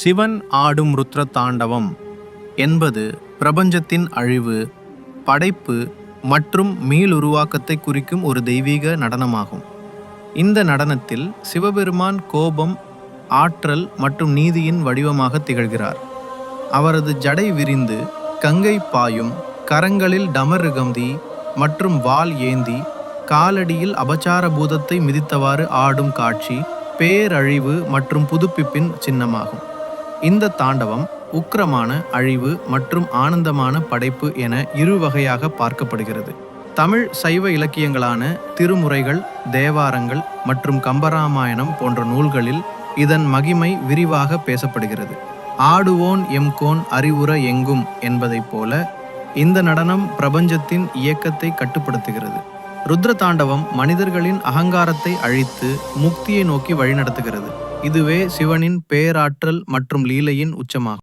சிவன் ஆடும் ருத்ர தாண்டவம் என்பது பிரபஞ்சத்தின் அழிவு, படைப்பு மற்றும் மீளுருவாக்கத்தை குறிக்கும் ஒரு தெய்வீக நடனமாகும். இந்த நடனத்தில் சிவபெருமான் கோபம், ஆற்றல் மற்றும் நீதியின் வடிவமாக திகழ்கிறார். அவரது ஜடை விரிந்து கங்கை பாயும், கரங்களில் டமருகந்தி மற்றும் வாள் ஏந்தி காலடியில் அபசார பூதத்தை மிதித்தவாறு ஆடும் காட்சி பேரழிவு மற்றும் புதுப்பிப்பின் சின்னமாகும். இந்த தாண்டவம் உக்கிரமான அழிவு மற்றும் ஆனந்தமான படைப்பு என இரு வகையாக பார்க்கப்படுகிறது. தமிழ் சைவ இலக்கியங்களான திருமுறைகள், தேவாரங்கள் மற்றும் கம்பராமாயணம் போன்ற நூல்களில் இதன் மகிமை விரிவாக பேசப்படுகிறது. ஆடுவோன் எம்கோன் அறிவுற எங்கும் என்பதைப் போல இந்த நடனம் பிரபஞ்சத்தின் இயக்கத்தை கட்டுப்படுத்துகிறது. ருத்ர தாண்டவம் மனிதர்களின் அகங்காரத்தை அழித்து முக்தியை நோக்கி வழிநடத்துகிறது. இதுவே சிவனின் பேராற்றல் மற்றும் லீலையின் உச்சமாகும்.